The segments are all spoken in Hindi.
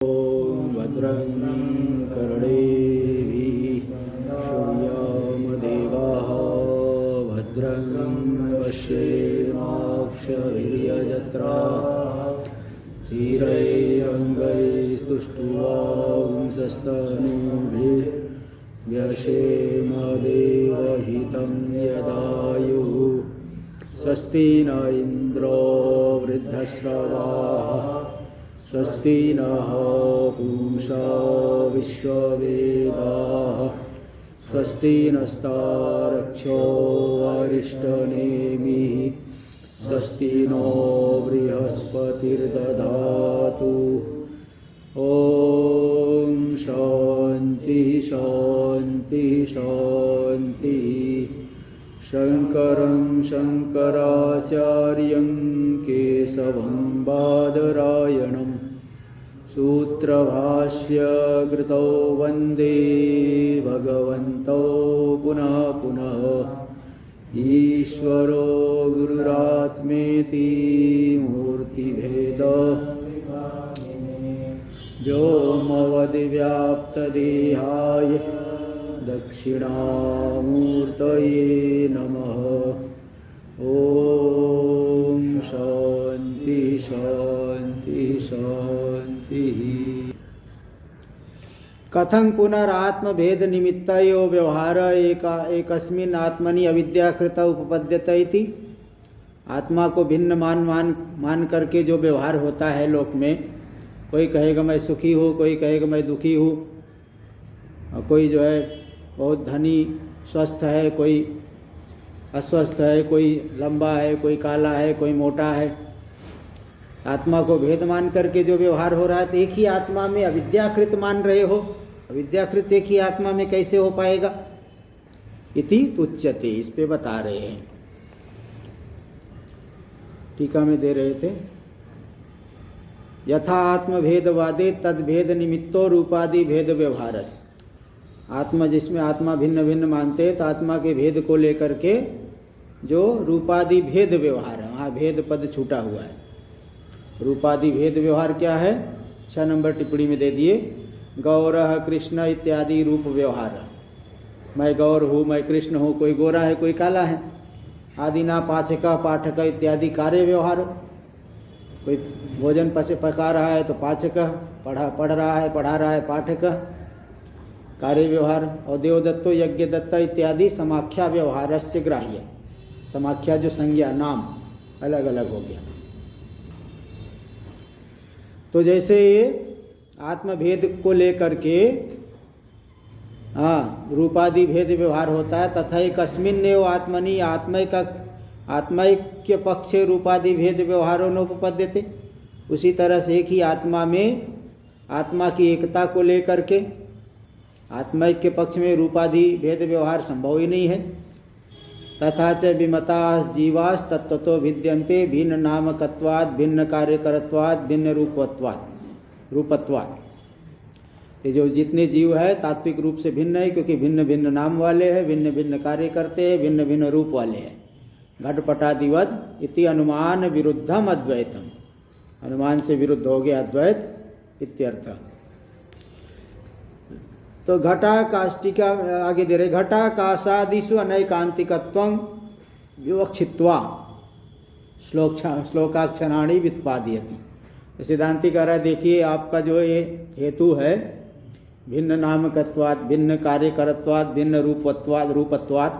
भद्रं कर्णेभिः शृणुयामदेवाः भद्रं पश्येमाक्षभिर्यजत्राः स्थिरैरङ्गैस्तुष्ट्वांसस्तनूभिर्व्यसेमदेवहितं यदायुः स्वस्ति न इन्द्रो वृद्धश्रवाः स्वस्ति नः पूषा विश्ववेदाः स्वस्ति नस्तारक्षो अरिष्टनेमिः स्वस्ति नो बृहस्पतिर्दधातु ॐ शान्ति शान्ति शान्तिः शङ्करं शङ्कराचार्यं केशवं बादरायणं सूत्रभाष्य कृतौ वन्दे भगवन्तौ पुनः पुनः ईश्वरो गुरुरात्मेति मूर्तिभेद व्योमवद्व्याप्तदेहाय दक्षिणामूर्तये नमः। ॐ शान्ति शान्ति शान्तिः। कथं पुनरात्मभेद निमित्तयो व्यवहार एकस्मिन् आत्मनि अविद्याकृत उपपद्यते इति। आत्मा को भिन्न मान करके जो व्यवहार होता है लोक में, कोई कहेगा मैं सुखी हूँ, कोई कहेगा मैं दुखी हूँ, और कोई जो है बहुत धनी स्वस्थ है, कोई अस्वस्थ है, कोई लंबा है, कोई काला है, कोई मोटा है। आत्मा को भेद मान करके जो व्यवहार हो रहा है, तो एक ही आत्मा में अविद्याकृत मान रहे हो। अविद्याकृत एक ही आत्मा में कैसे हो पाएगा? इति तुच्यते, इस पे बता रहे हैं, टीका में दे रहे थे। यथा आत्मभेदवादे तद्भेद निमित्तो रूपादि भेद व्यवहारस। आत्मा जिसमें आत्मा भिन्न भिन्न मानते हैं, तो आत्मा के भेद को लेकर के जो रूपादि भेद व्यवहार है, वहाँ भेद पद छूटा हुआ है। रूपादि भेद व्यवहार क्या है? 6 नंबर टिप्पणी में दे दिए। गौरः कृष्ण इत्यादि रूप व्यवहार। मैं गौर हूँ, मैं कृष्ण हूँ, कोई गोरा है, कोई काला है। आदिना पाचक पाठक इत्यादि कार्य व्यवहार। कोई भोजन पका रहा है तो पाचक, पढ़ रहा है, पढ़ा रहा है पाठक, कार्य व्यवहार। और देवदत्तो यज्ञ दत्त इत्यादि समाख्या व्यवहारस्य ग्राह्य। समाख्या जो संज्ञा, नाम अलग अलग हो गया। तो जैसे ये आत्मभेद को लेकर के रूपादि भेद व्यवहार होता है, तथा एक अस्मिन्नेव आत्मनि आत्मैक्य पक्षे रूपादि भेद व्यवहारों नोपपद्यते। उसी तरह से एक ही आत्मा में आत्मा की एकता को लेकर के आत्मैक्य पक्ष में रूपादि भेद व्यवहार संभव ही नहीं है। तथा च विमताः जीवास् तत्त्वतो भिद्यन्ते भिन्न नामकत्वात् भिन्न कार्यकरत्वात् भिन्न रूपत्वात्। ये जो जितने जीव है तात्विक रूप से भिन्न है, क्योंकि भिन्न भिन्न नाम वाले हैं, भिन्न भिन्न कार्य करते हैं, भिन्न भिन्न रूप वाले हैं। घटपटादिवद इति अनुमान विरुद्धम अद्वैतम। अनुमान से विरुद्ध हो गया अद्वैत इत्यर्थ। तो घटाकाष्टिका आगे दे रहे, घटाकाशादिषु अनैकांतिकत्वं विवक्षित्वा श्लोकाक्षराणि व्युत्पादयति। सिद्धांति कह रहा है, देखिए आपका जो ये हेतु है, भिन्न नामकत्वात् भिन्न कार्यकरत्वात् भिन्न रूपत्वात्,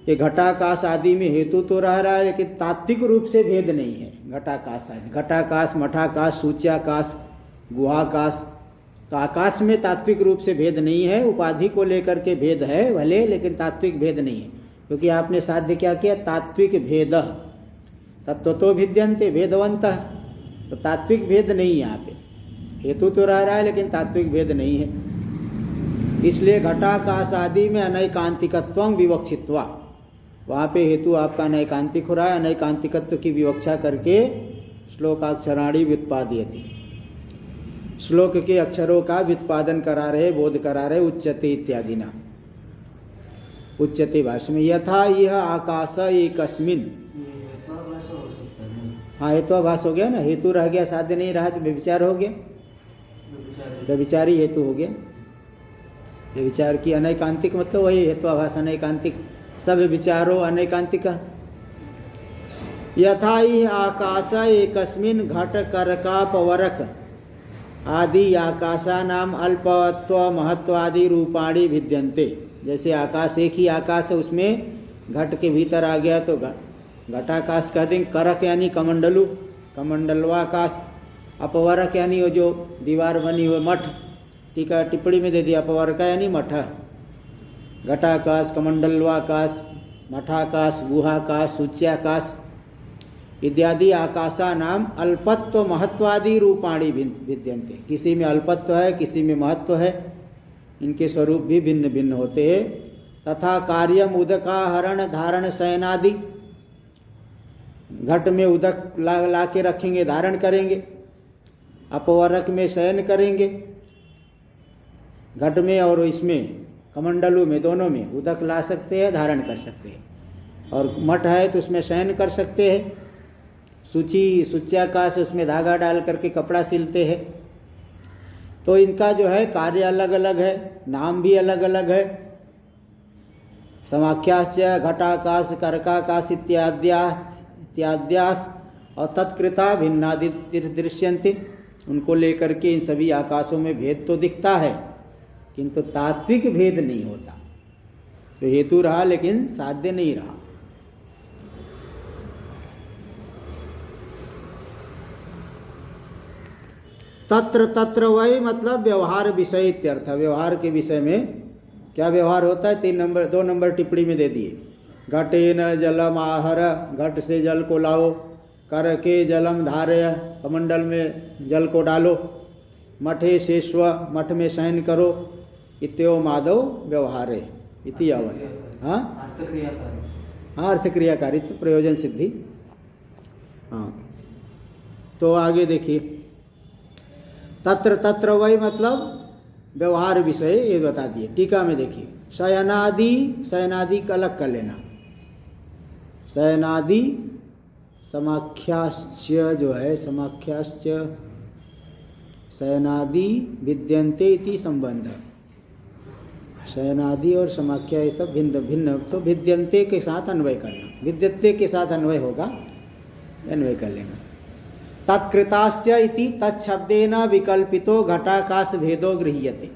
ये घटाकाश आदि में हेतु तो रह रहा है, लेकिन तात्विक रूप से भेद नहीं है। घटाकाश आदि, घटाकाश, मठाकाश, सूच्याकाश, गुहाकाश, तो आकाश में तात्विक रूप से भेद नहीं है। उपाधि को लेकर के भेद है भले, लेकिन तात्विक भेद नहीं है। क्योंकि आपने साध्य क्या किया? तात्विक भेद। तत्त्वतो भिद्यन्ते भेदवन्तः, तो तात्विक भेद नहीं है यहाँ पे। हेतु तो रह रहा है, लेकिन तात्विक भेद नहीं है। इसलिए घटाकाश आदि में अनैकांतिकत्वं विवक्षित्वा, वहाँ पे हेतु आपका अनैकांतिक हो रहा है। अनैकांतिकत्व की विवक्षा करके श्लोकाक्षराणि व्युत्पादयति, श्लोक के अक्षरों का व्युत्पादन करा रहे, बोध करा रहे। उच्यते इत्यादि ना। उच्यते भाष्य में यथा यह आकाश एकस्मिन। हाँ हेतुआभास हो गया ना, हेतु रह गया, साध्य नहीं रहा तो व्यभिचार हो गया। व्यभिचारी हेतु हो गया। व्यभिचार की अनैकांतिक मतलब वही हेत्वाभास अनैकांतिक, सब विचारो अनैकांतिक। यथा ही आकाश एकस्मिन् घट करकापवरक आदि आकाशा नाम अल्पत्व महत्वादि रूपाणि भिद्यन्ते। जैसे आकाश एक ही आकाश है, उसमें घट के भीतर आ गया तो घटाकाश कह देंगे। करक यानी कमंडलू, कमंडलवाकाश। अपवरक यानी वो जो दीवार बनी हुई मठ, टीका टिप्पणी में दे दिया अपवरक यानी मठ। घटाकाश, कमंडलवाकाश, मठाकाश, गुहाकाश, सूच्याकाश इत्यादि आकाशा नाम अल्पत्व महत्वादि रूपाणि विद्यन्ते। किसी में अल्पत्व है, किसी में महत्व है, इनके स्वरूप भी भिन्न भिन्न होते हैं। तथा कार्यम उदकाहरण धारण शयनादि, घट में उदक ला के रखेंगे, धारण करेंगे। अपवरक में शयन करेंगे, घट में और इसमें कमंडलू में, दोनों में उदक ला सकते हैं, धारण कर सकते हैं। और मठ है तो उसमें शयन कर सकते हैं। सूच्याकाश, उसमें धागा डाल करके कपड़ा सिलते हैं। तो इनका जो है कार्य अलग अलग है, नाम भी अलग अलग है। समाख्यास्य घटाकाश कर्काकाश इत्याद्यास और तत्कृता भिन्नादि दृश्यन्ते। उनको लेकर के इन सभी आकाशों में भेद तो दिखता है, किंतु तात्विक भेद नहीं होता। तो हेतु रहा लेकिन साध्य नहीं रहा। तत्र तत्र वही मतलब व्यवहार विषय इत्यर्थ। व्यवहार के विषय में क्या व्यवहार होता है, 2 नंबर टिप्पणी में दे दिए। घटेन जलम आहर, घट से जल को लाओ। कर के जलम धारय, कमंडल में जल को डालो। मठे शेष्व, मठ में शयन करो। इत्यो माधव व्यवहारे इति यावत्। हाँ, अर्थक्रियाकारित्व प्रयोजन सिद्धि। हाँ, तो आगे देखिए। तत्र तत्र वही मतलब व्यवहार विषय ये बता दिए। टीका में देखिए, शयनादि, शयनादि का अलग कर लेना। शयनादि समाख्याश्च जो है, समाख्याश्च शयनादि विद्यन्ते इति संबंध। शयनादि और समाख्या ये सब भिन्न भिन्न, तो विद्यन्ते के साथ अन्वय करना, विद्यते के साथ अन्वय होगा, अन्वय कर लेना। तत्कृतास्य इति तत्शब्देन विकल्पितो घटाकाश भेदो गृह्यते।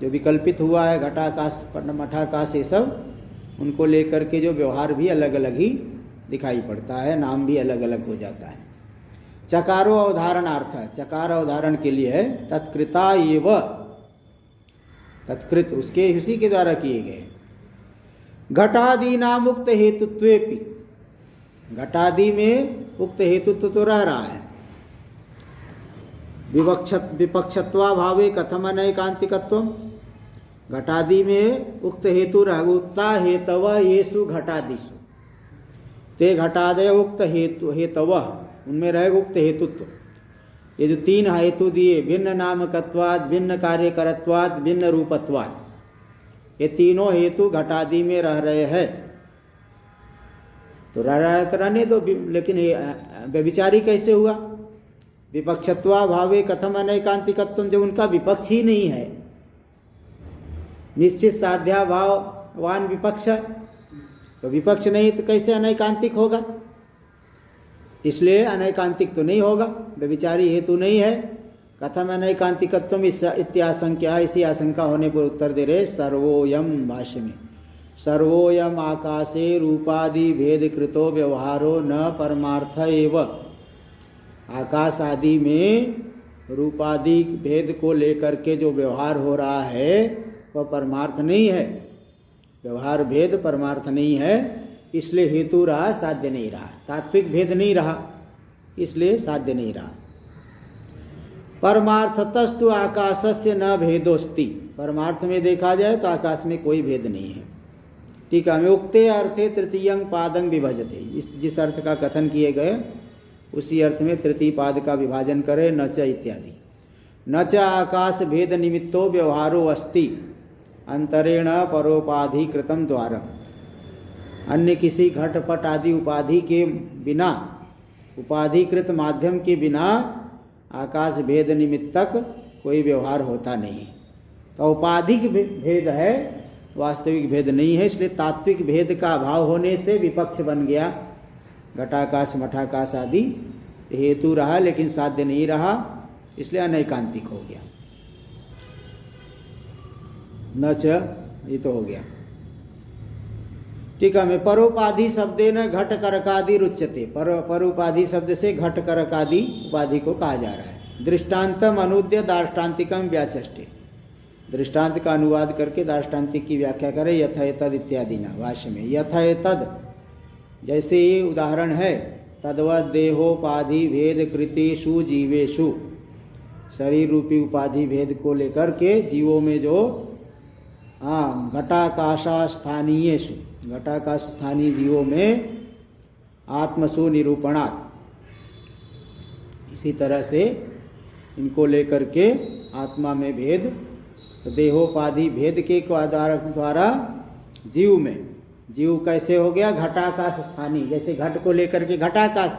जो विकल्पित हुआ है घटाकाश मठाकाश ये सब, उनको लेकर के जो व्यवहार भी अलग अलग ही दिखाई पड़ता है, नाम भी अलग अलग हो जाता है। चकारो अवधारणार्थ, चकार अवधारण के लिए है। तत्कृता एव, तत्कृत उसके उसी के द्वारा किए गए। घटादि नाम उक्त हेतुत्वेपि, घटादि में उक्त हेतुत्व तो रह रहा है। विपक्षत्वा भावे कथम अनैकांतिकत्व, घटादि में उक्त हेतु रहुक्ता हेतव येषु घटादिषु, ते घटादय उक्त हेतु हेतव, उनमें रहेगा उक्त हेतुत्व। ये जो 3 हेतु दिए, भिन्न नामकत्वाद, भिन्न कार्यकरत्वाद, भिन्न रूपत्वाद, ये तीनों हेतु घटादि में रह रहे हैं। तो रह रहा है तो रहने दो, लेकिन व्यभिचारी कैसे हुआ? विपक्षत्वा भावे कथम अनैकांतिकत्व, जब उनका विपक्ष ही नहीं है। निश्चित साध्या भाववान विपक्ष, तो विपक्ष नहीं तो कैसे अनैकांतिक होगा? इसलिए अनैकांतिक तो नहीं होगा, व्यभिचारी हेतु नहीं है। कथम अनैकांतिकत्व इत्याशंका, इसी आशंका होने पर उत्तर दे रहे सर्वोयम, भाष्य में सर्वोयम आकाशे रूपादि भेद कृतो व्यवहारो न परमार्थ एव। आकाश आदि में रूपादि भेद को लेकर के जो व्यवहार हो रहा है वह परमार्थ नहीं है। व्यवहार भेद परमार्थ नहीं है, इसलिए हेतु रहा, साध्य नहीं रहा। तात्विक भेद नहीं रहा, इसलिए साध्य नहीं रहा। परमार्थतस्तु आकाशस्य न भेदोस्ति, परमार्थ में देखा जाए तो आकाश में कोई भेद नहीं है। टीका में उक्ते अर्थे तृतीयं पादं विभजते, इस जिस अर्थ का कथन किए गए उसी अर्थ में तृतीय पाद का विभाजन करे। न च इत्यादि। न च आकाश भेद निमित्तो व्यवहारो अस्ति अंतरेण परोपाधि कृतम द्वारम, अन्य किसी घटपट आदि उपाधि के बिना, उपाधिकृत माध्यम के बिना आकाश भेद निमित्तक कोई व्यवहार होता नहीं है। तो औपाधिक भेद है, वास्तविक भेद नहीं है। इसलिए तात्विक भेद का अभाव होने से विपक्ष बन गया। घटाकाश मठाकाश आदि हेतु रहा लेकिन साध्य नहीं रहा, इसलिए अनैकांतिक हो गया। न च ये तो हो गया। टीका में परोपाधि शब्दे न घट करकादि रुच्यते। परोपाधि शब्द से घट करकादि उपाधि को कहा जा रहा है। दृष्टान्तम अनुद्य दार्ष्टान्तिकम व्याचष्टे। दृष्टांत का अनुवाद करके दार्ष्टान्तिक की व्याख्या करें यथेतद इत्यादि ना भाष्य में। यथेतद जैसे ये उदाहरण है, तद्वत देहोपाधि भेद कृतिषु जीवेषु, शरीर रूपी उपाधि भेद को लेकर के जीवों में जो घटाकाशा स्थानीयेषु, घटाकाश स्थानीय जीवों में आत्मसु निरूपणात्, इसी तरह से इनको लेकर के आत्मा में भेद, तो देहोपाधि भेद के द्वारा जीव में, जीव कैसे हो गया घटाकाश स्थानीय, जैसे घट को लेकर के घटाकाश,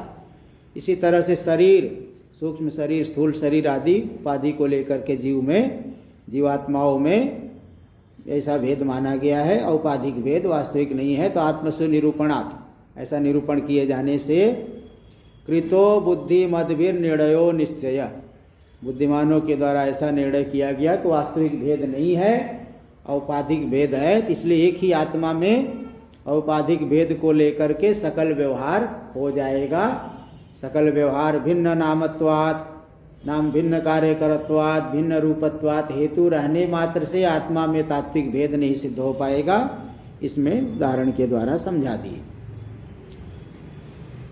इसी तरह से शरीर, सूक्ष्म शरीर, स्थूल शरीर आदि उपाधि को लेकर के जीव में, जीवात्माओं में ऐसा भेद माना गया है। औपाधिक भेद वास्तविक नहीं है। तो आत्मस्व निरूपणात्, ऐसा निरूपण किए जाने से कृतो बुद्धि मदभिर निर्णयो निश्चय, बुद्धिमानों के द्वारा ऐसा निर्णय किया गया कि वास्तविक भेद नहीं है, औपाधिक भेद है। इसलिए एक ही आत्मा में औपाधिक भेद को लेकर के सकल व्यवहार हो जाएगा। सकल व्यवहार भिन्न नामत्वात्, नाम भिन्न कार्यकरत्वात्, भिन्न रूपत्वात्, हेतु रहने मात्र से आत्मा में तात्विक भेद नहीं सिद्ध हो पाएगा। इसमें उदाहरण के द्वारा समझा दिए।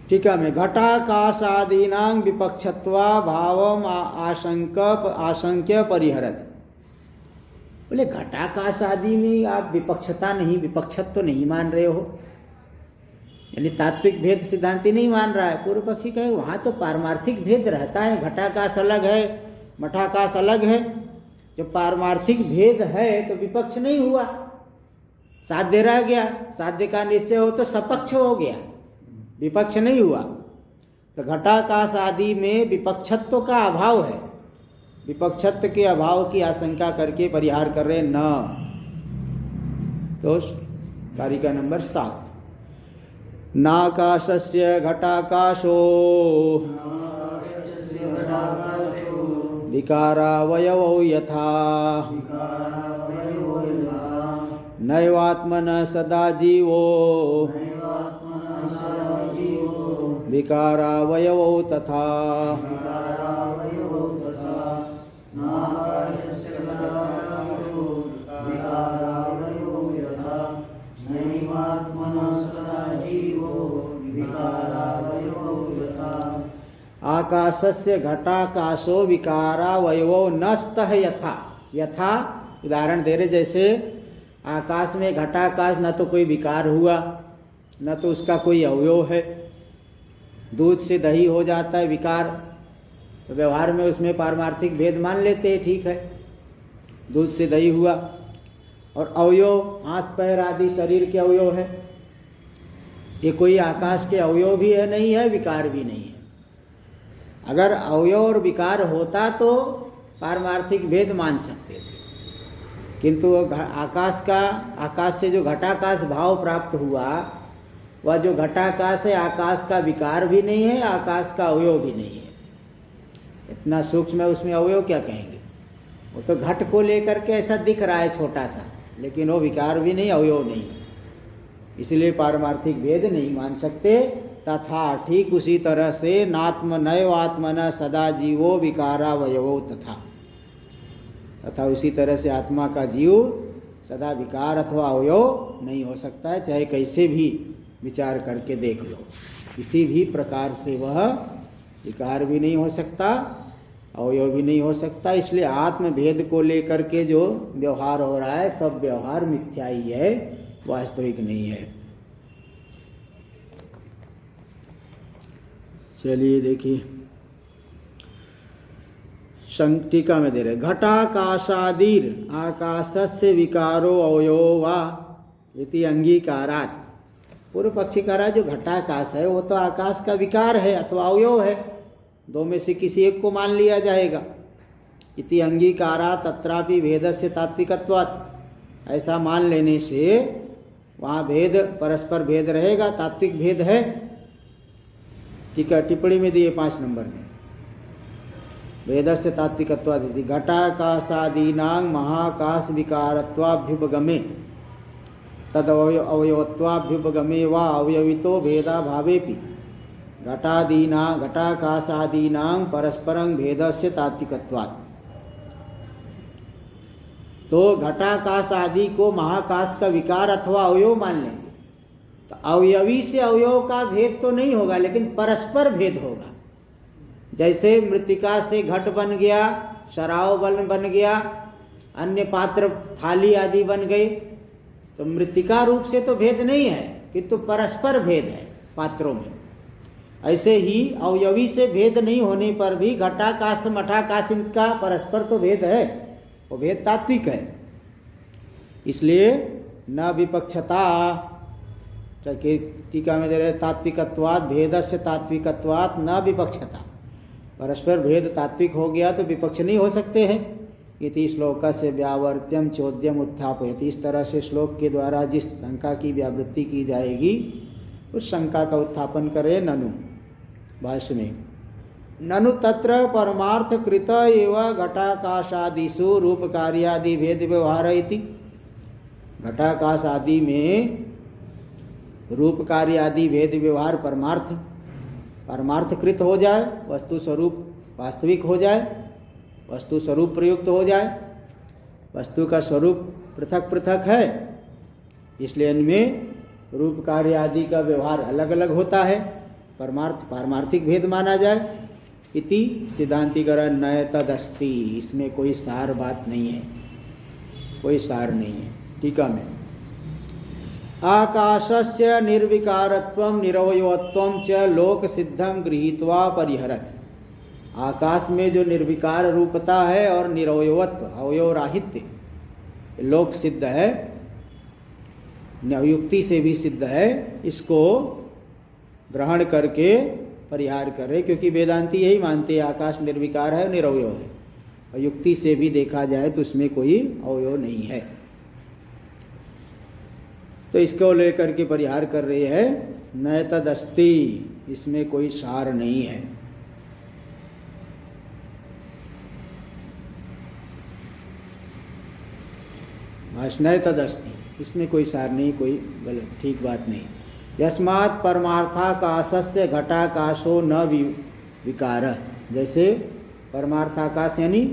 ठीक है, मैं घटाकाशादीनां विपक्षत्वा भावम आशंक्य परिहरति। बोले घटाकाश आदि में आप विपक्षता नहीं, विपक्षत तो नहीं मान रहे हो, यानी तात्विक भेद सिद्धांति नहीं मान रहा है। पूर्व पक्षी कहे वहां तो पारमार्थिक भेद रहता है, घटाकाश अलग है, मठाकाश अलग है। जब पारमार्थिक भेद है तो विपक्ष नहीं हुआ, साध्य रह गया। साध्य का निश्चय हो तो सपक्ष हो गया, विपक्ष नहीं हुआ। तो घटाकाश आदि में विपक्षत्व का अभाव है, विपक्षत्व के अभाव की आशंका करके परिहार कर रहे न। तो कारिका नंबर 7, नाकाशस्य घटाकाशो विकारावयवो यथा नैवात्मन सदा जीवो विकारावयवो तथा। आकाशस्य घटाकाशो विकारावयवो नस्तः यथा। यथा उदाहरण दे रहे, जैसे आकाश में घटाकाश न तो कोई विकार हुआ, न तो उसका कोई अवयव है। दूध से दही हो जाता है विकार, तो व्यवहार में उसमें पारमार्थिक भेद मान लेते हैं, ठीक है, दूध से दही हुआ। और अवयव हाथ पैर आदि शरीर के अवयव है, ये कोई आकाश के अवयव भी है नहीं है, विकार भी नहीं है। अगर अवयव और विकार होता तो पारमार्थिक भेद मान सकते थे, किंतु आकाश से जो घटाकाश भाव प्राप्त हुआ, वह जो घटाकाश है आकाश का विकार भी नहीं है, आकाश का अवयव भी नहीं है। इतना सूक्ष्म है, उसमें अवयव क्या कहेंगे। वो तो घट को लेकर के ऐसा दिख रहा है छोटा सा, लेकिन वो विकार भी नहीं, अवयव नहीं, इसलिए पारमार्थिक भेद नहीं मान सकते। तथा ठीक उसी तरह से नात्म नैवात्मन सदा जीवो विकारावयवो तथा उसी तरह से आत्मा का जीव सदा विकार अथवा अवयव नहीं हो सकता है, चाहे कैसे भी विचार करके देख लो। किसी भी प्रकार से वह विकार भी नहीं हो सकता, अवयव भी नहीं हो सकता। इसलिए आत्म भेद को लेकर के जो व्यवहार हो रहा है, सब व्यवहार मिथ्या ही है, वास्तविक नहीं है। चलिए देखिए, टीका में दे रहे, घटाकाशादीर आकाशस्य विकारो अवयव वा इति अंगीकारात्। पूर्व पक्षी कह रहा है जो घटाकाश है वो तो आकाश का विकार है अथवा अवयव है, दो में से किसी एक को मान लिया जाएगा। इति अंगीकारा तत्रापि भेदस्य तात्विकत्वात्, ऐसा मान लेने से वहाँ भेद, परस्पर भेद रहेगा, तात्विक भेद है। ठीक है, टिप्पणी में दिए 5 नंबर में, भेदस्य तात्विकत्वात् इति घटाकाशादीनां महाकाश विकारत्वाभ्युपगमे तद अवयवत्वाभ्युपगमे वा अवयवितो भेदाभावेपि घटाकाशादीनां परस्परं भेदस्य तात्विकत्वात्। तो घटाकाश आदि को महाकाश का विकार अथवा अवयव मान लेंगे, तो अवयवी से अवयव का भेद तो नहीं होगा, लेकिन परस्पर भेद होगा। जैसे मृत्तिका से घट बन गया, शराव बन गया, अन्य पात्र थाली आदि बन गई, तो मृत्तिका रूप से तो भेद नहीं है, किंतु परस्पर भेद है पात्रों में। ऐसे ही अवयवी से भेद नहीं होने पर भी घटाकाश मठाकाश इनका परस्पर तो भेद है, वो भेद तात्विक है। इसलिए न विपक्षता, टीका में दे रहे तात्विकत्वात् भेदस्य तात्विकत्वात् न विपक्षता, परस्पर भेद तात्विक हो गया तो विपक्ष नहीं हो सकते हैं। इति श्लोक से व्यावर्त्यम चोद्यम उत्थापयति, इस तरह से श्लोक के द्वारा जिस शंका की व्यावृत्ति की जाएगी उस शंका का उत्थापन करे। ननु भाष्य में, ननु तत्र परमार्थ कृत एव घटाकाशादिषु रूप कार्यादि भेद व्यवहार इति, घटाकाश आदि में रूप कार्य आदि भेद व्यवहार परमार्थकृत हो जाए, वस्तु स्वरूप वास्तविक हो जाए, वस्तु स्वरूप प्रयुक्त हो जाए। वस्तु का स्वरूप पृथक पृथक है, इसलिए इनमें रूप कार्य आदि का व्यवहार अलग अलग होता है, पारमार्थिक भेद माना जाए। इति सिद्धांतिकरण नय तदस्ति, इसमें कोई सार बात नहीं है, कोई सार नहीं है। टीका में, आकाशस्य निर्विकारत्वं निरवयवत्वं च लोक सिद्धं गृहीत्वा परिहरत्, आकाश में जो निर्विकार रूपता है और निरवयवत्व अवयवराहित्य लोक सिद्ध है, युक्ति से भी सिद्ध है, इसको ग्रहण करके परिहार करे, क्योंकि वेदांती यही मानते हैं आकाश निर्विकार है, निरवयव है, और युक्ति से भी देखा जाए तो उसमें कोई अवयव नहीं है। तो इसको लेकर के परिहार कर रहे हैं, न तदस्ति, इसमें कोई सार नहीं है। न तदस्ति, इसमें कोई सार नहीं, कोई गलत ठीक बात नहीं। यस्मात् परमार्थाकाशस्य घटाकाशो न विकार, जैसे परमार्थाकाश यानी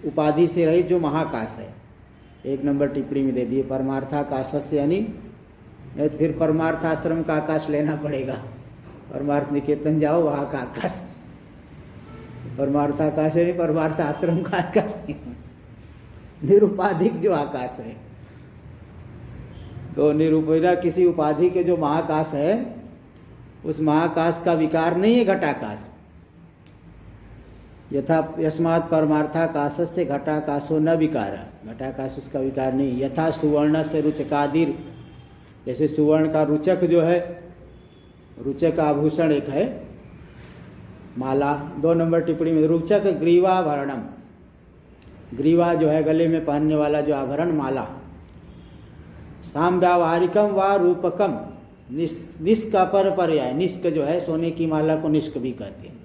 उपाधि से रहित जो महाकाश है, 1 नंबर टिप्पणी में दे दिए परमार्थाकाशस्य, यानी फिर परमार्थाश्रम का आकाश लेना पड़ेगा, परमार्थ निकेतन जाओ वहाँ का आकाश, परमार्थाकाश यानी परमार्थाश्रम का आकाश नहीं, निरुपाधिक जो आकाश है। तो निरूपा किसी उपाधि के जो महाकाश है, उस महाकाश का विकार नहीं है घटाकाश। यथा यस्मात् परमार्थाकाशस्य घटाकाशो न विकार, घटाकाश उसका विकार नहीं। यथा सुवर्ण से रुचकादिर, जैसे सुवर्ण का रुचक जो है, रुचक आभूषण एक है माला, 2 नंबर टिप्पणी में, रुचक ग्रीवाभरणम, ग्रीवा जो है गले में पहनने वाला जो आभरण माला। साम्व्यावहारिकम व रूपकम, निष्क अपर पर्याय, निष्क जो है सोने की माला को निष्क भी कहते हैं,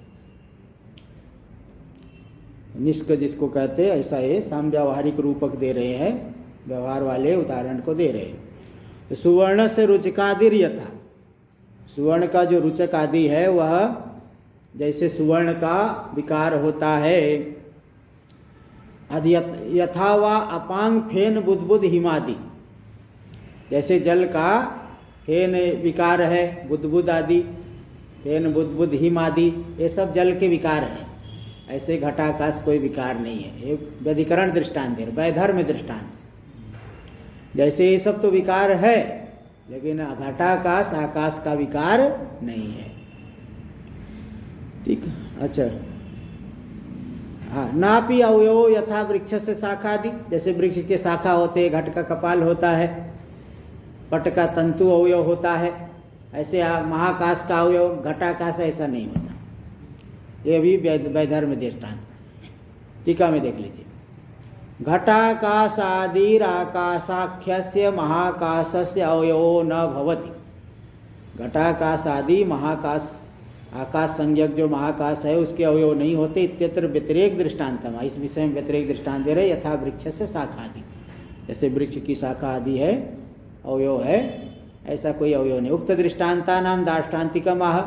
निष्क जिसको कहते हैं ऐसा ये साम्व्यावहारिक रूपक दे रहे हैं, व्यवहार वाले उदाहरण को दे रहे हैं। तो सुवर्ण से रुचकादिर यथा, सुवर्ण का जो रुचक आदि है वह जैसे सुवर्ण का विकार होता है, यथा व अपांग फेन बुद्बुद हिमादि, जैसे जल का फेन विकार है, बुद्बुद आदि, फेन बुद्बुद हिम आदि, ये सब जल के विकार हैं। ऐसे घटाकाश कोई विकार नहीं है, ये व्यधिकरण दृष्टांत है, वैधर्म दृष्टांत। जैसे ये सब तो विकार है, लेकिन घटाकाश आकाश का विकार नहीं है। ठीक, अच्छा हाँ, नापि अवयव यथा वृक्ष से शाखा आदि, जैसे वृक्ष के शाखा होते हैं, घट का कपाल होता है, पट का तंतु अवयव होता है, ऐसे महाकाश का अवयव घटाकाश ऐसा नहीं होता। ये भी वैधर्म दृष्टांत। टीका में देख लीजिए। घटाकाशादिराकाशाख्यस्य महाकाशस्य अवयवो न भवति। घटाकाशादि महाकाश आकाश संज्ञक जो महाकाश है उसके अवयव नहीं होते। इत्यत्र व्यतिरेक दृष्टान्तम, इस विषय में व्यतिरेक दृष्टांत दे रहे। यथा वृक्ष से शाखा आदि, जैसे वृक्ष की शाखा आदि है अवयव है, ऐसा कोई अवयव नहीं। उक्त दृष्टान्ता नाम दाष्टान्तिकम आह।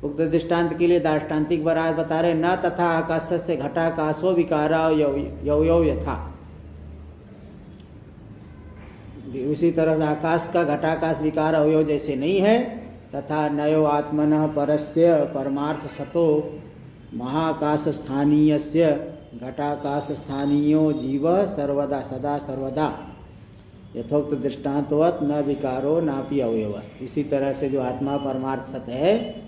उक्त दृष्टांत के लिए दाष्टान्तिक बता रहे। न तथा आकाश से घटाकाशो विकारा यवयव यथा। उसी तरह आकाश का घटाकाश विकार अवयव जैसे नहीं है, तथा नयो आत्मनः परस्य परमार्थ सतो महाकाश स्थानीयस्य घटाकाश स्थानीयो जीव सर्वदा सदा सर्वदा यथोक्त दृष्टान्तवत् न विकारो नापि अवयव। इसी तरह से जो आत्मा परमार्थ सत्य है,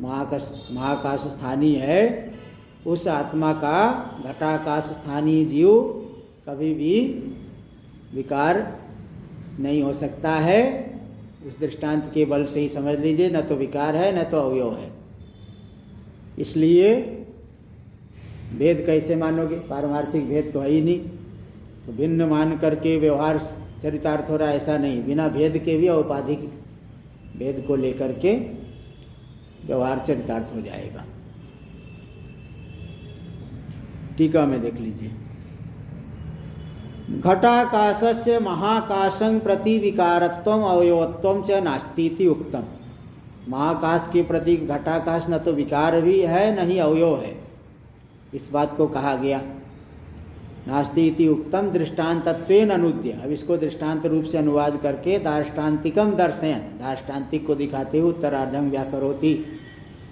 महाकाश स्थानीय है, उस आत्मा का घटाकाश स्थानीय जीव कभी भी विकार नहीं हो सकता है। उस दृष्टांत के बल से ही समझ लीजिए, न तो विकार है न तो अवयव है। इसलिए भेद कैसे मानोगे? पारमार्थिक भेद तो है ही नहीं, तो भिन्न मान करके व्यवहार चरितार्थ हो रहा, ऐसा नहीं। बिना भेद के भी औपाधिक भेद को लेकर के व्यवहार चरितार्थ हो जाएगा। टीका में देख लीजिए। घटाकाशस्य महाकाशं प्रति विकारत्वम अवयवत्वम च नास्ति इति उक्तम। महाकाश के प्रति घटाकाश न तो विकार भी है न ही अवयव है, इस बात को कहा गया। नास्ति इति उक्तम दृष्टान्तत्वेन अनुद्य। अब इसको दृष्टांत रूप से अनुवाद करके दाष्टान्तिकम दर्शयन, दाष्टान्तिक को दिखाते हुए उत्तरार्धम व्याकरोति,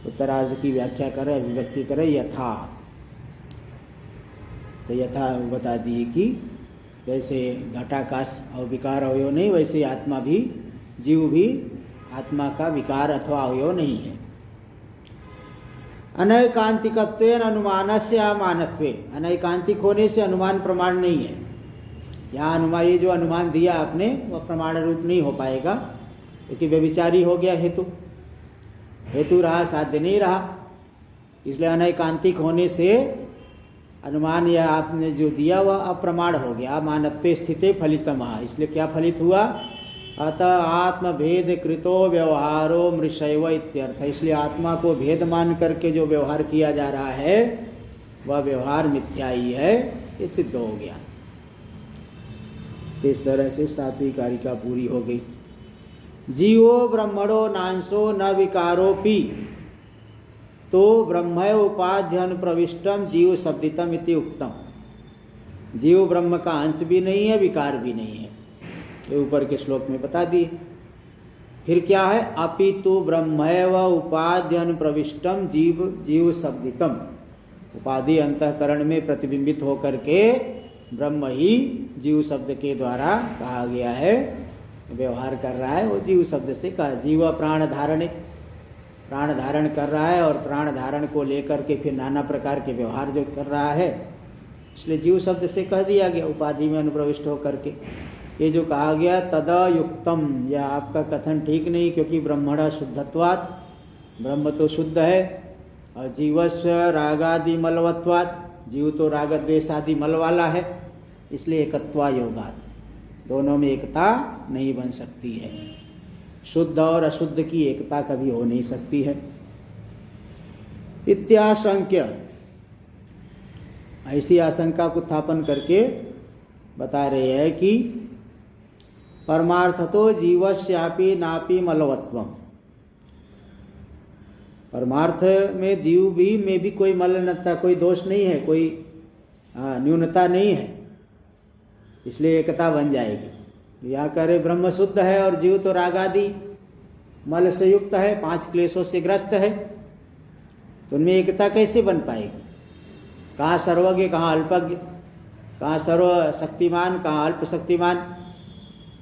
उत्तरार्ध की व्याख्या करे, अभिव्यक्ति करे। यथा, तो यथा बता दिए कि जैसे घटाकाश और विकार अवयव नहीं, वैसे आत्मा भी, जीव भी आत्मा का विकार अथवा अवयव नहीं है। अनैकांतिकत्वेन अनुमानस्य अमानत्वे। अनैकांतिक होने से अनुमान प्रमाण नहीं है। यहाँ अनुमान, ये जो अनुमान दिया आपने वह प्रमाण रूप नहीं हो पाएगा, क्योंकि व्यभिचारी हो गया हेतु। हेतु रहा, साध्य नहीं रहा, इसलिए अनैकांतिक होने से अनुमान यह आपने जो दिया वह अप्रमाण हो गया। मानत्वे स्थिते फलितम। इसलिए क्या फलित हुआ? अतः आत्मभेद कृतो व्यवहारो मृषैव इत्यर्थ। इसलिए आत्मा को भेद मान करके जो व्यवहार किया जा रहा है वह व्यवहार मिथ्या ही है, ये सिद्ध हो गया। इस तरह से सातवीं कारिका पूरी हो गई। जीवो ब्रह्मणो नांसो न विकारोपि तो ब्रह्म उपाध्यन प्रविष्टम जीव शब्दितम इति उक्तम। जीव ब्रह्म का अंश भी नहीं है, विकार भी नहीं है, ये ऊपर के श्लोक में बता दिए। फिर क्या है? अपितु ब्रह्मैव उपाध्यन प्रविष्टम जीव शब्दितम। उपाधि अंतःकरण में प्रतिबिंबित होकर के ब्रह्म ही जीव शब्द के द्वारा कहा गया है, व्यवहार कर रहा है। वो जीव शब्द से कहा। जीव प्राण धारणे, प्राण धारण कर रहा है और प्राण धारण को लेकर के फिर नाना प्रकार के व्यवहार जो कर रहा है, इसलिए जीव शब्द से कह दिया गया उपाधि में अनुप्रविष्ट होकर के। ये जो कहा गया तदयुक्तम, यह आपका कथन ठीक नहीं, क्योंकि ब्रह्मण शुद्धत्वात्, ब्रह्म तो शुद्ध है, और जीवस्व रागादि मलवत्वात्, जीव तो राग द्वेष आदि मल वाला है, इसलिए एकत्वा योगात्, दोनों में एकता नहीं बन सकती है। शुद्ध और अशुद्ध की एकता कभी हो नहीं सकती है। इत्याशंक्य, ऐसी आशंका को उत्थापन करके बता रहे हैं कि परमार्थतो जीवस्यापि नापि मलवत्वम। परमार्थ में जीव भी में भी कोई मलिनता, कोई दोष नहीं है, कोई न्यूनता नहीं है, इसलिए एकता बन जाएगी। यहाँ करे ब्रह्म शुद्ध है और जीव तो रागादि मल से युक्त है, 5 क्लेशों से ग्रस्त है, तो उनमें एकता कैसे बन पाएगी? कहाँ सर्वज्ञ, कहाँ अल्पज्ञ, कहाँ सर्व शक्तिमान, कहाँ अल्प शक्तिमान,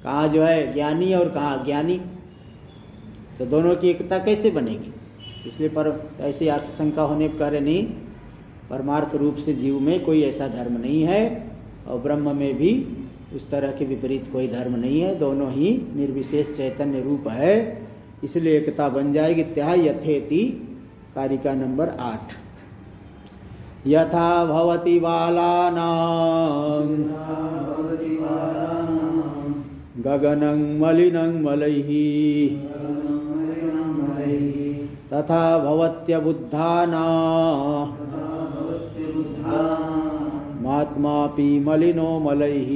कहाँ जो है ज्ञानी और कहाँ अज्ञानी, तो दोनों की एकता कैसे बनेगी? इसलिए पर ऐसी आशंका होने पर कह रहे नहीं, परमार्थ रूप से जीव में कोई ऐसा धर्म नहीं है और ब्रह्म में भी उस तरह के विपरीत कोई धर्म नहीं है, दोनों ही निर्विशेष चैतन्य रूप है, इसलिए एकता बन जाएगी। त्या यथेति, कारिका नंबर 8। यथा भवति बालानां गगनं मलिनं मलैः तथा भवत्यबुद्धानां महात्मापि मलिनो मलैः।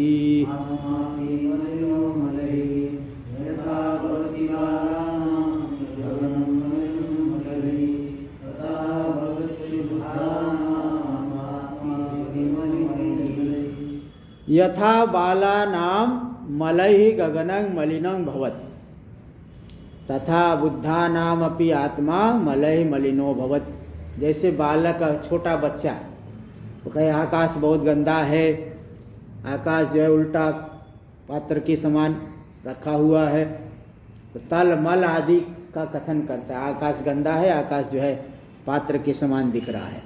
यथा बालानां मलैः गगनं मलिनं भवति तथा बुद्धानामपि आत्मा मलैः मलिनो भवति। जैसे बालक छोटा बच्चा वो कहे आकाश बहुत गंदा है, आकाश जो है उल्टा पात्र के समान रखा हुआ है, तो तल मल आदि का कथन करता है। आकाश गंदा है, आकाश जो है पात्र के समान दिख रहा है।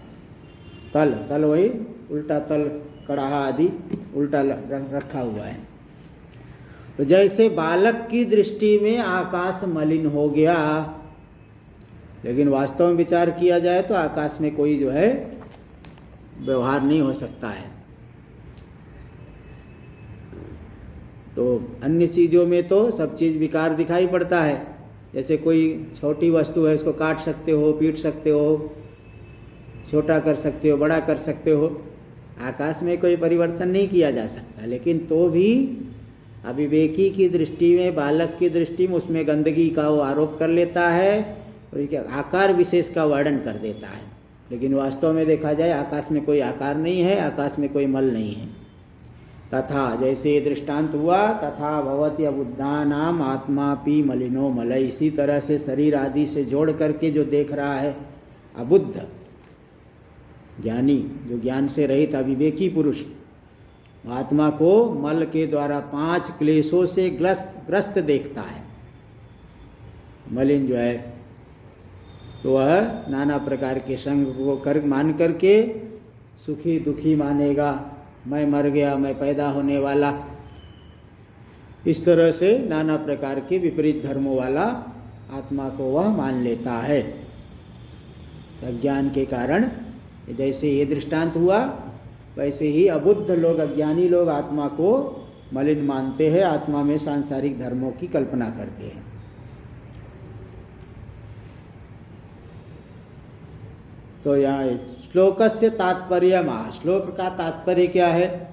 तल तल वही उल्टा तल कड़ाहा आदि उल्टा रखा हुआ है। तो जैसे बालक की दृष्टि में आकाश मलिन हो गया, लेकिन वास्तव में विचार किया जाए तो आकाश में कोई जो है व्यवहार नहीं हो सकता है। तो अन्य चीजों में तो सब चीज विकार दिखाई पड़ता है। जैसे कोई छोटी वस्तु है, उसको काट सकते हो, पीट सकते हो, छोटा कर सकते हो, बड़ा कर सकते हो। आकाश में कोई परिवर्तन नहीं किया जा सकता, लेकिन तो भी अविवेकी की दृष्टि में, बालक की दृष्टि में उसमें गंदगी का वो आरोप कर लेता है और आकार विशेष का वर्णन कर देता है। लेकिन वास्तव में देखा जाए आकाश में कोई आकार नहीं है, आकाश में कोई मल नहीं है। तथा जैसे दृष्टांत हुआ, तथा भवति अबुद्धानाम आत्मापि मलिनो मलय। इसी तरह से शरीर आदि से जोड़ करके जो देख रहा है अबुद्ध ज्ञानी, जो ज्ञान से रहित अविवेकी पुरुष, आत्मा को मल के द्वारा 5 क्लेशों से ग्रस्त देखता है। मलिन जो है तो वह नाना प्रकार के संग को मान करके सुखी दुखी मानेगा। मैं मर गया, मैं पैदा होने वाला, इस तरह से नाना प्रकार के विपरीत धर्मों वाला आत्मा को वह मान लेता है। अज्ञान के कारण जैसे ये दृष्टांत हुआ, वैसे ही अबुद्ध लोग, अज्ञानी लोग आत्मा को मलिन मानते हैं, आत्मा में सांसारिक धर्मों की कल्पना करते हैं। तो यहाँ श्लोकस्य तात्पर्य, श्लोक का तात्पर्य क्या है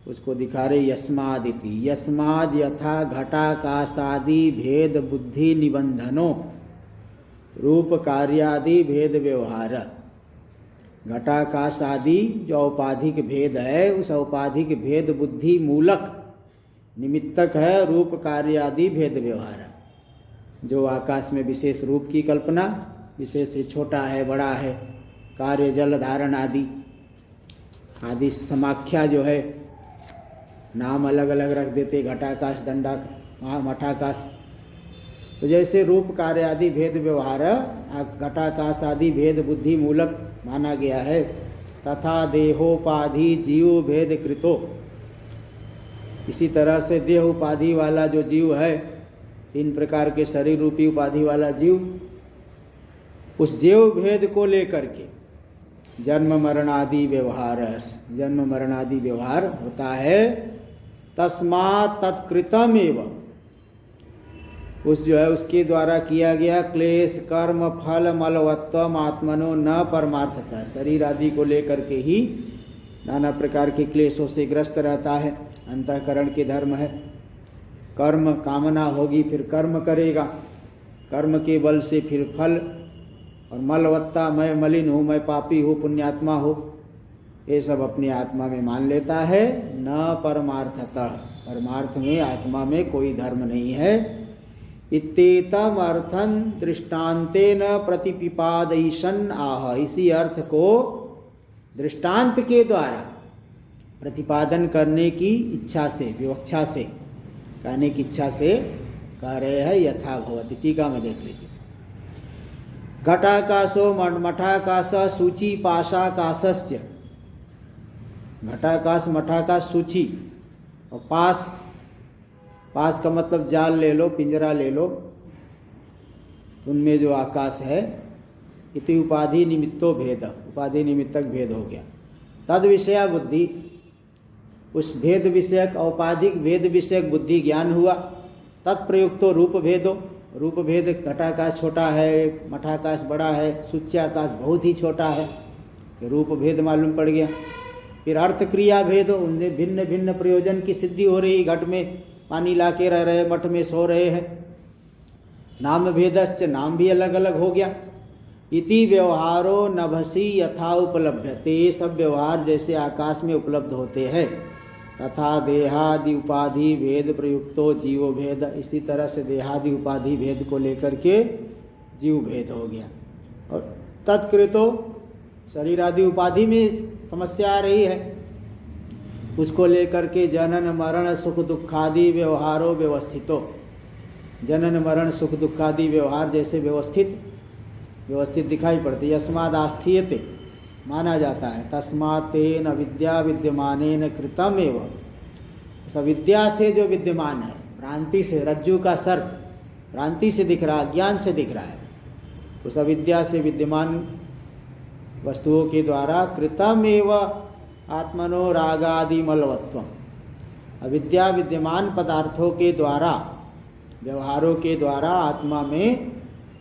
उसको दिखा रहे। यस्मादिति, यस्माद् यथा घटाकाशादि भेद बुद्धि निबंधनो रूप कार्यादि भेद व्यवहार। घटाकाश आदि जो औपाधिक भेद है, उस औपाधिक भेद बुद्धि मूलक निमित्तक है रूप कार्य आदि भेद व्यवहार। जो आकाश में विशेष रूप की कल्पना, विशेष छोटा है, बड़ा है, कार्य जल धारण आदि आदि समाख्या जो है, नाम अलग अलग रख देते, घटाकाश, दंडा, मठाकाश। तो जैसे रूप कार्य आदि भेद व्यवहार घटाकाश आदि भेद बुद्धि मूलक माना गया है, तथा देहोपाधि जीव भेद कृतो। इसी तरह से देह उपाधि वाला जो जीव है, 3 प्रकार के शरीर रूपी उपाधि वाला जीव, उस जीव भेद को लेकर के जन्म मरण आदि व्यवहार होता है। तस्मात् तत्कृतम एवं, उस जो है उसके द्वारा किया गया क्लेश कर्म फल मलवत्वम आत्मनो न परमार्थता। शरीर आदि को लेकर के ही नाना प्रकार के क्लेशों से ग्रस्त रहता है। अंतःकरण के धर्म है, कर्म कामना होगी फिर कर्म करेगा, कर्म के बल से फिर फल, और मलवत्ता, मैं मलिन हूँ, मैं पापी हूँ, पुण्यात्मा हो, ये सब अपनी आत्मा में मान लेता है। न परमार्थता, परमार्थ में आत्मा में कोई धर्म नहीं है। इत्येतम अर्थं दृष्टान्तेन प्रतिपिपादयिषन् आह। इसी अर्थ को दृष्टांत के द्वारा प्रतिपादन करने की इच्छा से, विवक्षा से, कहने की इच्छा से कह रहे हैं। यथा भवति, टीका में देख लीजिए। घटाकाशो मठाकाश सूची पाशाकाशस्य। घटाकाश मठाकाश सूची, और पास, पास का मतलब जाल ले लो, पिंजरा ले लो, उनमें जो आकाश है, इति उपाधि निमित्तो भेद, उपाधि निमित्तक भेद हो गया। तद विषया बुद्धि, उस भेद विषयक औपाधिक भेद विषयक बुद्धि ज्ञान हुआ। तत्प्रयुक्तो रूप भेदो, रूप भेद घटाकाश छोटा है, मठाकाश बड़ा है, सूच्याकाश बहुत ही छोटा है, रूप भेद मालूम पड़ गया। फिर अर्थ क्रिया भेद, उनमें भिन्न भिन्न प्रयोजन की सिद्धि हो रही। घट में पानी ला के रह रहे, मठ में सो रहे हैं। नाम भेदश्च, नाम भी अलग अलग हो गया। इति व्यवहारो नभसी यथा उपलभ्यते, ये सब व्यवहार जैसे आकाश में उपलब्ध होते हैं। तथा देहादि उपाधि भेद प्रयुक्तो जीवो भेद, इसी तरह से देहादि उपाधि भेद को लेकर के जीव भेद हो गया। और तत्कृतो, शरीर आदि उपाधि में समस्या आ रही है, उसको लेकर के जनन मरण सुख दुखादि व्यवहारो व्यवस्थितो, जनन मरण सुख दुखादि व्यवहार जैसे व्यवस्थित दिखाई पड़ते। यस्माद् आस्थीयते, माना जाता है। तस्मात् तेन अविद्या विद्यमानेन कृतम एवं, उस अविद्या से जो विद्यमान है, भ्रांति से, रज्जु का सर्प भ्रांति से दिख रहा, ज्ञान से दिख रहा है, उस अविद्या से विद्यमान वस्तुओं के द्वारा कृतम एवं आत्मनो रागादि मलवत्वम, अविद्या विद्यमान पदार्थों के द्वारा, व्यवहारों के द्वारा आत्मा में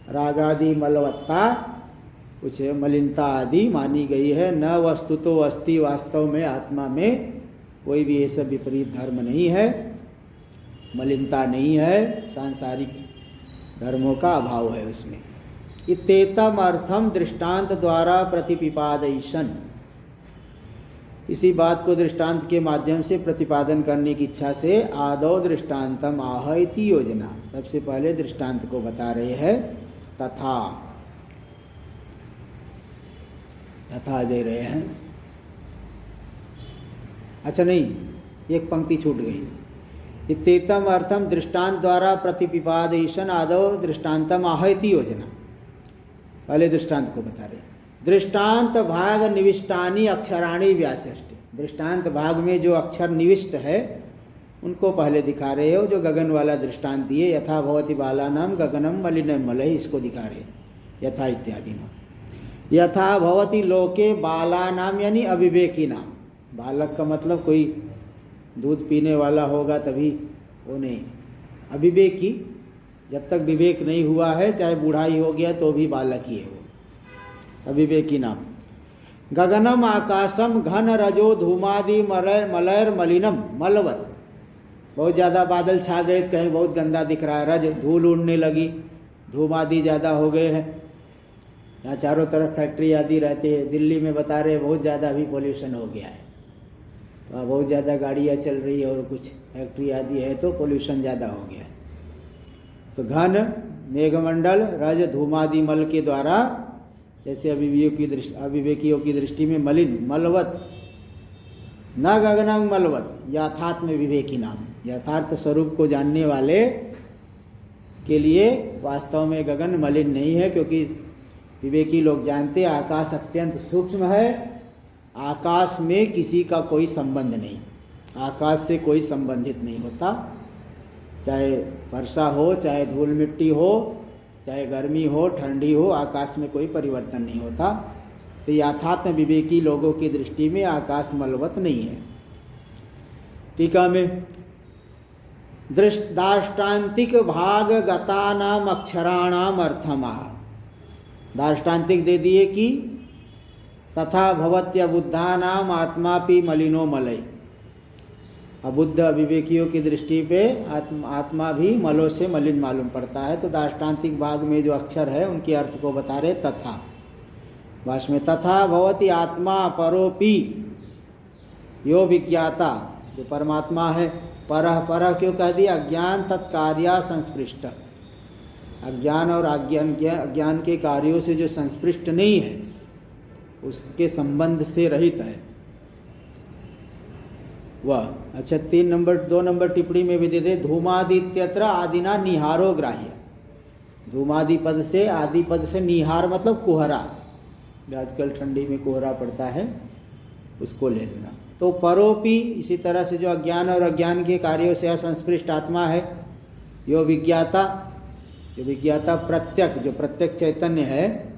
रागादि मलवत्ता, कुछ मलिनता आदि मानी गई है। न वस्तु तो अस्ति, वास्तव में आत्मा में कोई भी ये सब विपरीत धर्म नहीं है, मलिनता नहीं है, सांसारिक धर्मों का अभाव है उसमें। इत्येतम अर्थम दृष्टांत द्वारा प्रतिपिपादयिषन्, इसी बात को दृष्टांत के माध्यम से प्रतिपादन करने की इच्छा से आदौ दृष्टांतम आह इति योजना, सबसे पहले दृष्टांत को बता रहे हैं। तथा दे रहे हैं। अच्छा नहीं, एक पंक्ति छूट गई। इत्येतम अर्थम दृष्टांत द्वारा प्रतिपिपादयिषन् आदौ दृष्टांतम आह इति योजना, पहले दृष्टांत को बता रहे। दृष्टांत भाग निविष्टानि अक्षराणि व्याचष्टे, दृष्टांत भाग में जो अक्षर निविष्ट है उनको पहले दिखा रहे हो। जो गगन वाला दृष्टांत दिए, यथा भवति बालानाम गगनम मलिनम मलय, इसको दिखा रहे, यथा इत्यादि नाम। यथा भवति लोके बालानाम यानी अविवेकी नाम, बालक का मतलब कोई दूध पीने वाला होगा तभी, वो नहीं, अविवेकी, जब तक विवेक नहीं हुआ है, चाहे बूढ़ाई हो गया तो भी बालक ही है वो, अविवेकी नाम। गगनम आकाशम घन रजो धूमादि मलयर मलिनम मलवत, बहुत ज़्यादा बादल छा गए, कहीं बहुत गंदा दिख रहा है, रज धूल उड़ने लगी, धूम आदि ज़्यादा हो गए हैं। यहाँ चारों तरफ फैक्ट्री आदि रहते हैं। दिल्ली में बता रहे बहुत ज़्यादा अभी पोल्यूशन हो गया है, तो बहुत ज़्यादा गाड़ियाँ चल रही है और कुछ फैक्ट्री आदि है तो पोल्यूशन ज़्यादा हो गया है। तो घन मेघमंडल रज धूमादि मल के द्वारा, जैसे अविवेकियों की दृष्टि में मलिन, मलवत, न गगनम मलवत यथात्म विवेकी नाम, यथार्थ स्वरूप को जानने वाले के लिए वास्तव में गगन मलिन नहीं है, क्योंकि विवेकी लोग जानते हैं आकाश अत्यंत सूक्ष्म है, आकाश में किसी का कोई संबंध नहीं, आकाश से कोई संबंधित नहीं होता, चाहे वर्षा हो, चाहे धूल मिट्टी हो, चाहे गर्मी हो, ठंडी हो, आकाश में कोई परिवर्तन नहीं होता। तो यथात्म विवेकी लोगों की दृष्टि में आकाश मलवत नहीं है। टीका में दार्ष्टान्तिक भाग गतानाम अक्षराणाम अर्थमाह, दार्ष्टान्तिक दे दिए कि तथा भवत्य बुद्धानाम आत्मापि मलिनो मलय, अबुद्ध अविवेकियों की दृष्टि पे आत्मा भी मलों से मलिन मालूम पड़ता है। तो दार्ष्टान्तिक भाग में जो अक्षर है उनके अर्थ को बता रहे। तथा भाष्य में तथा भवति आत्मा परोपि यो विज्ञाता, जो परमात्मा है, परह क्यों कह दिया, अज्ञान तत्कार्या संस्पृष्ट, अज्ञान और अज्ञान के कार्यों से जो संस्पृष्ट नहीं है, उसके संबंध से रहित है वह। अच्छा, 2 नंबर टिप्पणी में भी दे दे, धूमादित्यत्र आदिना निहारो ग्राह्य, धूमादि पद से, आदि पद से निहार मतलब कोहरा, आजकल ठंडी में कोहरा पड़ता है, उसको ले लेना। तो परोपि, इसी तरह से जो अज्ञान और अज्ञान के कार्यों से असंस्पृष्ट आत्मा है, यो विज्ञाता, जो विज्ञाता प्रत्यक, जो प्रत्यक चैतन्य है,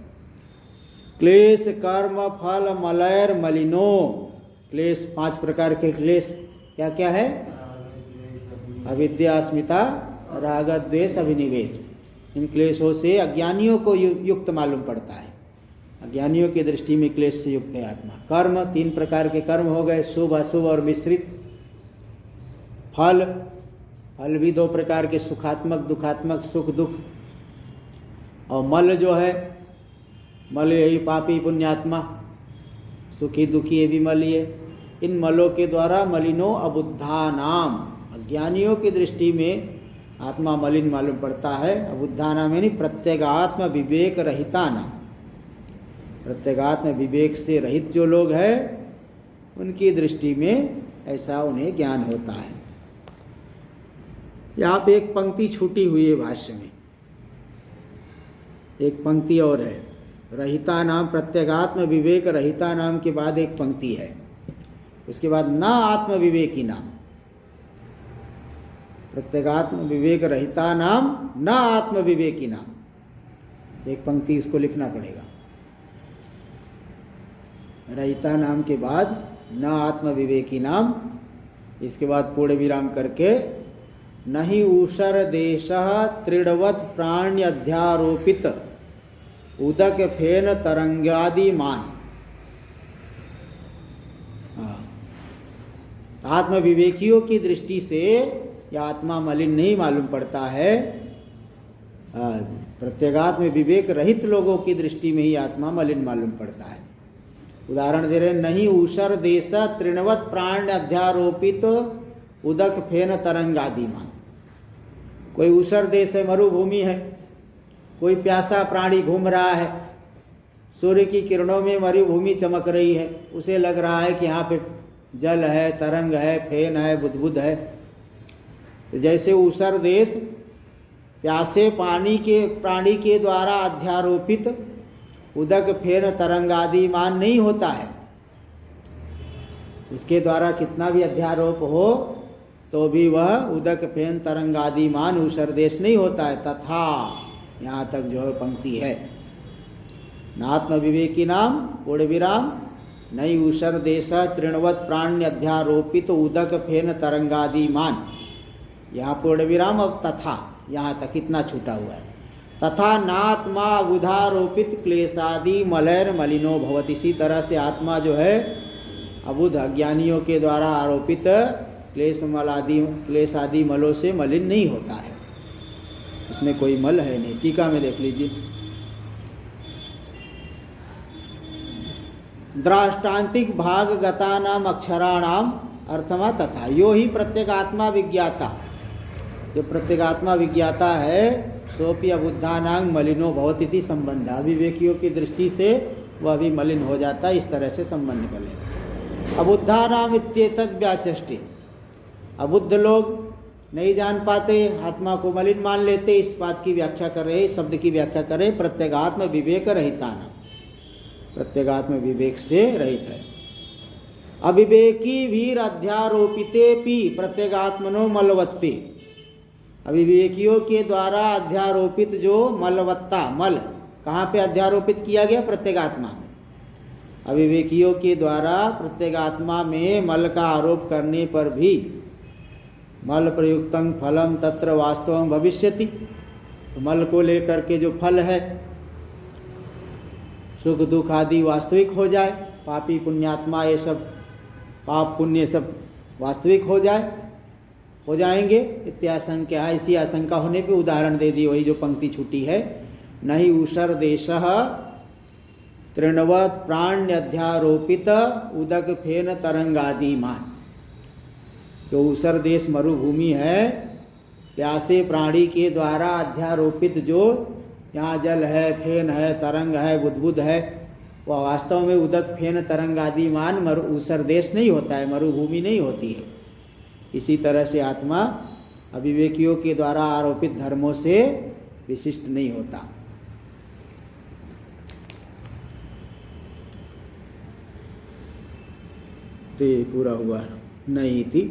क्लेश कर्म फल मलयर मलिनो, क्लेश, 5 प्रकार के क्लेश क्या क्या है? अविद्या, अस्मिता, राग, द्वेष, अभिनिवेश। इन क्लेशों से अज्ञानियों को युक्त मालूम पड़ता है। अज्ञानियों की दृष्टि में क्लेश से युक्त है आत्मा। कर्म, 3 प्रकार के कर्म हो गए, शुभ, अशुभ और मिश्रित। फल, फल भी 2 प्रकार के, सुखात्मक, दुखात्मक, सुख दुख। और मल जो है, मल यही पापी पुण्यात्मा, सुखी दुखी ये भी मल ही है। इन मलों के द्वारा मलिनो अबुद्धा नाम, अज्ञानियों की दृष्टि में आत्मा मलिन मालूम पड़ता है। अबुद्धा नाम यानी प्रत्यगात्म विवेक रहिता नाम। प्रत्यगात्म विवेक से रहित जो लोग हैं उनकी दृष्टि में ऐसा उन्हें ज्ञान होता है। यहाँ पे एक पंक्ति छूटी हुई है भाष्य में, एक पंक्ति और है। रहिता नाम, प्रत्यगात्म विवेक रहिता नाम के बाद एक पंक्ति है, उसके बाद न आत्म विवेकी नाम। प्रत्यगात्म विवेक रहिता नाम, न आत्म विवेकी नाम। एक पंक्ति इसको लिखना पड़ेगा। रहिता नाम के बाद न आत्म विवेकी नाम, इसके बाद पूर्ण विराम करके नहीं ऊषर देश तृणवत प्राण्यध्यारोपित उदक फेन तरंगादि मान। आत्म विवेकियों की दृष्टि से यह आत्मा मलिन नहीं मालूम पड़ता है। प्रत्यगात्म विवेक रहित लोगों की दृष्टि में ही आत्मा मलिन मालूम पड़ता है। उदाहरण दे रहे, नहीं ऊषर देश तृणवत प्राण अध्यारोपित उदक फेन तरंगादि मान। कोई ऊषर देश है, मरुभूमि है, कोई प्यासा प्राणी घूम रहा है, सूर्य की किरणों में मरुभूमि चमक रही है, उसे लग रहा है कि यहाँ पे जल है, तरंग है, फेन है, बुदबुद है। तो जैसे ऊषर देश प्यासे प्राणी के द्वारा अध्यारोपित उदक फेन तरंगादि मान नहीं होता है। उसके द्वारा कितना भी अध्यारोप हो तो भी वह उदक फेन तरंगादि मान ऊषर देश नहीं होता है। तथा यहाँ तक जो है पंक्ति है, नात्म विवेकी नाम पूर्ण विराम नई ऊषर देश तृणवत प्राण्य अध्यारोपित उदक फेन तरंगादि मान। यहाँ पूर्ण विराम। अब तथा यहाँ तक इतना छूटा हुआ है। तथा नात्मा अबुधारोपित क्लेशादि मलैर मलिनो भवति। इसी तरह से आत्मा जो है अबुध अज्ञानियों के द्वारा आरोपित क्लेश आदि मलों से मलिन नहीं होता है। इसमें कोई मल है नहीं। टीका में देख लीजिए, द्राष्टान्तिक भाग गतानाम अक्षराणाम अर्थमा तथा यो ही प्रत्यगात्मा विज्ञाता। जो प्रत्यगात्मा विज्ञाता है सोपि अबुद्धानां मलिनो भवति संबंध। अविवेकियों की दृष्टि से वह भी मलिन हो जाता है। इस तरह से संबंध कर लेना। अबुद्धानाम इत्येतद् व्याचष्टे। अबुद्ध लोग नहीं जान पाते, आत्मा को मलिन मान लेते। इस बात की व्याख्या कर रहे, शब्द की व्याख्या कर रहे प्रत्यगात्म विवेक रहिता नाम। प्रत्यगात्म विवेक से रहित है। अविवेकी वीर अध्यारोपिते पी प्रत्यगात्मनो मलवत्ते। अविवेकियों के द्वारा अध्यारोपित जो मलवत्ता, मल कहाँ पे अध्यारोपित किया गया? प्रत्यगात्मा में। अविवेकियों के द्वारा प्रत्यगात्मा में मल का आरोप करने पर भी मल प्रयुक्तं फलम तत्र वास्तवं भविष्यति। तो मल को लेकर के जो फल है, सुख दुख आदि वास्तविक हो जाए, पापी पुण्यात्मा ये सब पाप पुण्य सब वास्तविक हो जाएंगे इत्याशंका। इसी आशंका होने पे उदाहरण दे दी, वही जो पंक्ति छूटी है, नहीं ऊषर देश तृणवत प्राण्यध्यारोपित उदक फेन तरंगादि मान। जो ऊषर देश मरुभूमि है, प्यासे प्राणी के द्वारा अध्यारोपित जो यहाँ जल है, फेन है, तरंग है, बुदबुद है, वह वास्तव में उदक फेन तरंग आदि मान ऊषर देश नहीं होता है, मरुभूमि नहीं होती है। इसी तरह से आत्मा अविवेकियों के द्वारा आरोपित धर्मों से विशिष्ट नहीं होता। तो पूरा हुआ। नहीं थी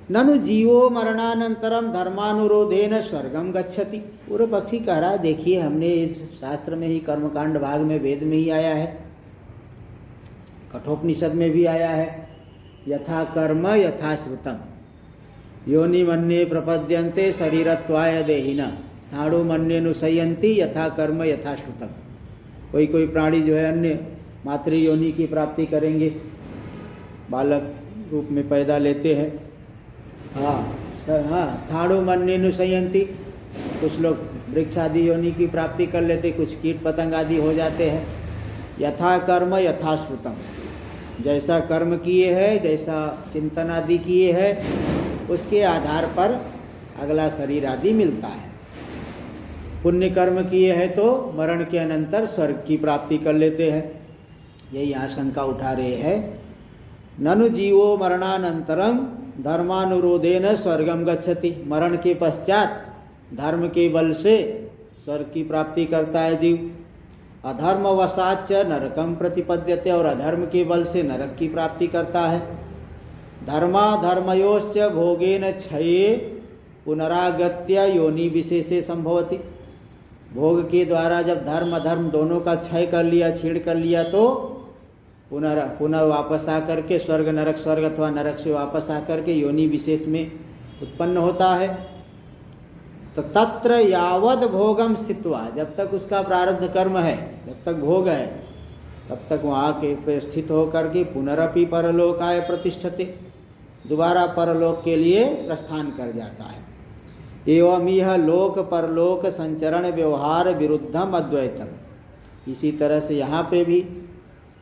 ननु जीवो मरणानंतरम धर्मानुरोधेन स्वर्गम गच्छति। पूर्व पक्षी कह रहा है, देखिए हमने इस शास्त्र में ही कर्मकांड भाग में वेद में ही आया है, कठोपनिषद में भी आया है यथा कर्म यथा श्रुतम योनि मन्ये प्रपद्यन्ते शरीरत्वाय देहिना स्थाणु मन्येनुसयन्ति यथा कर्म यथा श्रुतम। कोई कोई प्राणी जो है अन्य मातृ योनि की प्राप्ति करेंगे, बालक रूप में पैदा लेते हैं। स्थाणु मन्येनुसयन्ति, कुछ लोग वृक्ष आदि योनि की प्राप्ति कर लेते, कुछ कीट पतंग आदि हो जाते हैं। यथा कर्म यथा श्रुतम, जैसा कर्म किए हैं, जैसा चिंतन आदि किए हैं, उसके आधार पर अगला शरीर आदि मिलता है। पुण्य कर्म किए हैं तो मरण के अनंतर स्वर्ग की प्राप्ति कर लेते हैं। यही आशंका उठा रहे हैं। ननु जीवो मरणानंतरम धर्मानुरोधेन स्वर्गम गच्छति, मरण के पश्चात धर्म के बल से स्वर्ग की प्राप्ति करता है जीव। अधर्म वशाच नरकम प्रतिपद्यते, और अधर्म के बल से नरक की प्राप्ति करता है। धर्मा धर्मयोश्च भोगेन क्षये पुनरागत्य योनि विशेषे संभवति, भोग के द्वारा जब धर्म अधर्म दोनों का क्षय कर लिया, छीड़ कर लिया, तो पुनः वापस आकर के स्वर्ग नरक, स्वर्ग अथवा नरक से वापस आकर के योनि विशेष में उत्पन्न होता है। तो तत्र यावद भोगम स्थित्वा, जब तक उसका प्रारब्ध कर्म है, जब तक भोग है, तब तक वहाँ के पे स्थित होकर के पुनरपि परलोकाय प्रतिष्ठते, दोबारा परलोक के लिए प्रस्थान कर जाता है। एवं यह लोक परलोक संचरण व्यवहार विरुद्धम अद्वैतम, इसी तरह से यहाँ पे भी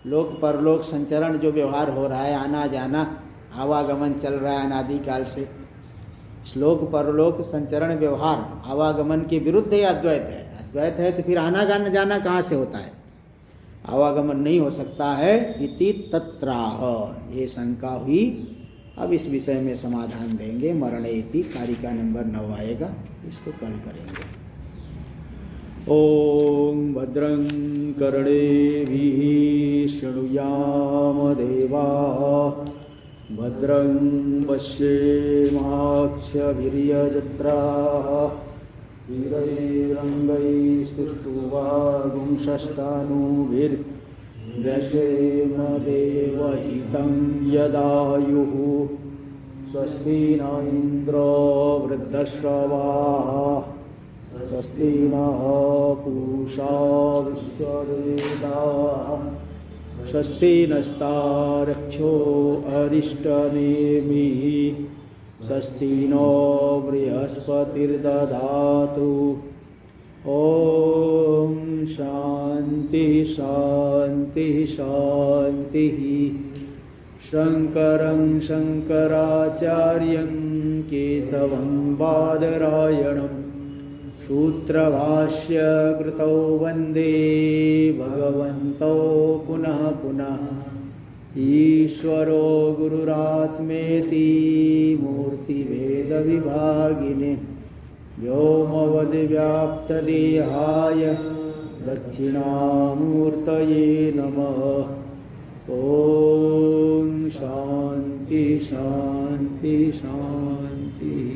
लोक परलोक संचरण जो व्यवहार हो रहा है, आना जाना आवागमन चल रहा है अनादिकाल से, श्लोक परलोक संचरण व्यवहार आवागमन के विरुद्ध ही अद्वैत है। अद्वैत है तो फिर आना जाना कहाँ से होता है, आवागमन नहीं हो सकता है। इति तत्राह, ये शंका हुई। अब इस विषय में समाधान देंगे। मरणे इति कारिका नंबर 9 आएगा, इसको कल करेंगे। ओम भद्रं कर्णेभिः शृणुयाम देवाः, भद्रं पश्येमाक्षभिर्यजत्राः, स्थिरैरङ्गैस्तुष्ट्वा देवहितं यदायुः। स्वस्ति न इन्द्रो वृद्धश्रवाः, स्वस्ति नः पूषा विश्ववेदाः, स्वस्ति नस्तारक्षो अरिष्टनेमिः, स्वस्ति नो बृहस्पतिर्दधातु। ॐ शान्ति शान्ति शान्तिः। शङ्करं शङ्कराचार्यं केशवं बादरायणं सूत्रभाष्य कृतौ वन्दे भगवन्तौ पुनः पुनः। ईश्वरो गुरुरात्मेति मूर्तिभेदविभागिने व्योमवद्व्याप्तदेहाय दक्षिणामूर्तये नमः। ॐ शान्ति शान्ति शान्तिः।